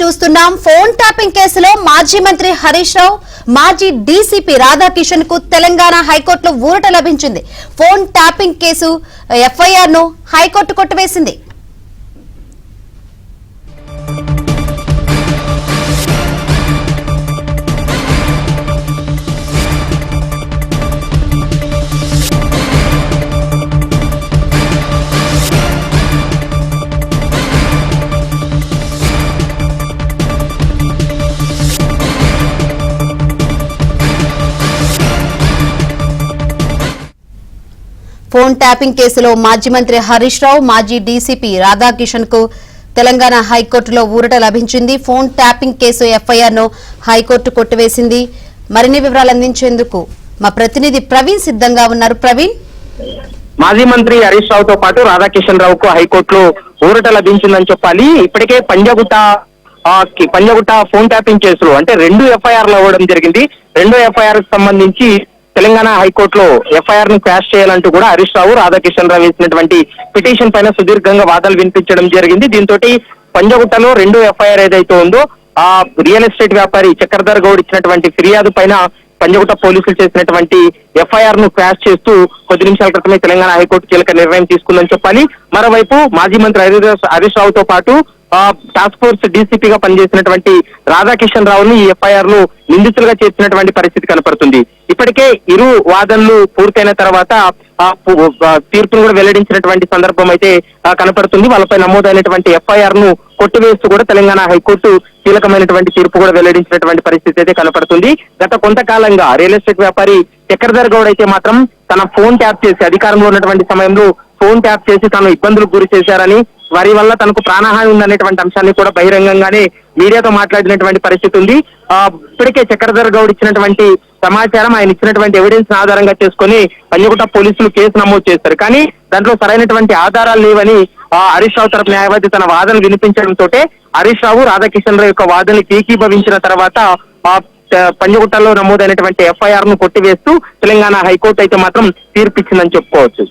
చూస్తున్నాం. Phone tapping కేసులో మాజీ మంత్రి హరీష్ రావు, మాజీ డీసీపీ రాధాకిషన్ కు తెలంగాణ హైకోర్టులో ఊరట లభించింది. ఫోన్ ట్యాపింగ్ కేసు ఎఫ్ఐఆర్ ను హైకోర్టు కొట్టివేసింది. ఫోన్ ట్యాపింగ్ కేసులో మాజీ మంత్రి హరీష్ రావు, మాజీ డీసీపీ రాధాకిషన్ కు తెలంగాణ హైకోర్టులో ఊరట లభించింది. ఫోన్ ట్యాపింగ్ కేసు ఎఫ్ఐఆర్ ను హైకోర్టు కొట్టివేసింది. మరిన్ని వివరాలు అందించేందుకు మా ప్రతినిధి ప్రవీణ్ సిద్ధంగా ఉన్నారు. ప్రవీణ్, మాజీ మంత్రి హరీష్ రావుతో పాటు రాధాకిషన్ రావుకు హైకోర్టులో ఊరట లభించిందని చెప్పాలి. ఇప్పటికే పంజగుట్ట ఫోన్ ట్యాపింగ్ కేసులో అంటే 2 ఎఫ్ఐఆర్లు అవ్వడం జరిగింది. 2 ఎఫ్ఐఆర్ కు సంబంధించి తెలంగాణ హైకోర్టులో ఎఫ్ఐఆర్ ను క్యాష్ చేయాలంటూ కూడా హరీష్ రావు, రాధాకిషన్ రావు వేసినటువంటి పిటిషన్ పైన సుదీర్ఘంగా వాదనలు వినిపించడం జరిగింది. దీంతో పంజగుట్టలో 2 ఎఫ్ఐఆర్ ఏదైతే ఉందో ఆ రియల్ ఎస్టేట్ వ్యాపారి చక్రధర్ గౌడ్ ఇచ్చినటువంటి ఫిర్యాదు పైన పంజగుట్ట పోలీసులు చేసినటువంటి ఎఫ్ఐఆర్ ను క్యాష్ చేస్తూ కొద్ది నిమిషాల క్రితమే తెలంగాణ హైకోర్టు కీలక నిర్ణయం తీసుకుందని చెప్పాలి. మరోవైపు మాజీ మంత్రి హరీష్ రావుతో పాటు టాస్క్ ఫోర్స్ డీసీపీగా పనిచేసినటువంటి రాధాకిషన్ రావుని ఈ ఎఫ్ఐఆర్ ను నిందితులుగా చేర్చినటువంటి పరిస్థితి కనపడుతుంది. ఇప్పటికే ఇరు వాదనలు పూర్తయిన తర్వాత తీర్పును కూడా వెల్లడించినటువంటి సందర్భం అయితే కనపడుతుంది. వాళ్ళపై నమోదైనటువంటి ఎఫ్ఐఆర్ ను కొట్టివేస్తూ కూడా తెలంగాణ హైకోర్టు కీలకమైనటువంటి తీర్పు కూడా వెల్లడించినటువంటి పరిస్థితి అయితే కనపడుతుంది. గత కొంతకాలంగా రియల్ ఎస్టేట్ వ్యాపారి చక్రధర్ గౌడ్ అయితే మాత్రం తన ఫోన్ ట్యాప్ చేసి అధికారంలో ఉన్నటువంటి సమయంలో ఫోన్ ట్యాప్ చేసి తను ఇబ్బందులకు గురి చేశారని, వారి వల్ల తనకు ప్రాణహాని ఉందనేటువంటి అంశాన్ని కూడా బహిరంగంగానే మీడియాతో మాట్లాడినటువంటి పరిస్థితి ఉంది. ఇప్పటికే చక్రధర్ గౌడ్ ఇచ్చినటువంటి సమాచారం, ఆయన ఇచ్చినటువంటి ఎవిడెన్స్ ఆధారంగా చేసుకుని పంజగుట్ట పోలీసులు కేసు నమోదు చేస్తారు. కానీ దాంట్లో సరైనటువంటి ఆధారాలు లేవని హరీష్ రావు తరపు న్యాయవాది తన వాదన వినిపించడంతో హరీష్ రావు, రాధాకిషన్ రావు యొక్క వాదనలు ఏకీభవించిన తర్వాత పంజగుట్టలో నమోదైనటువంటి ఎఫ్ఐఆర్ ను కొట్టివేస్తూ తెలంగాణ హైకోర్టు అయితే మాత్రం తీర్పిచ్చిందని చెప్పుకోవచ్చు.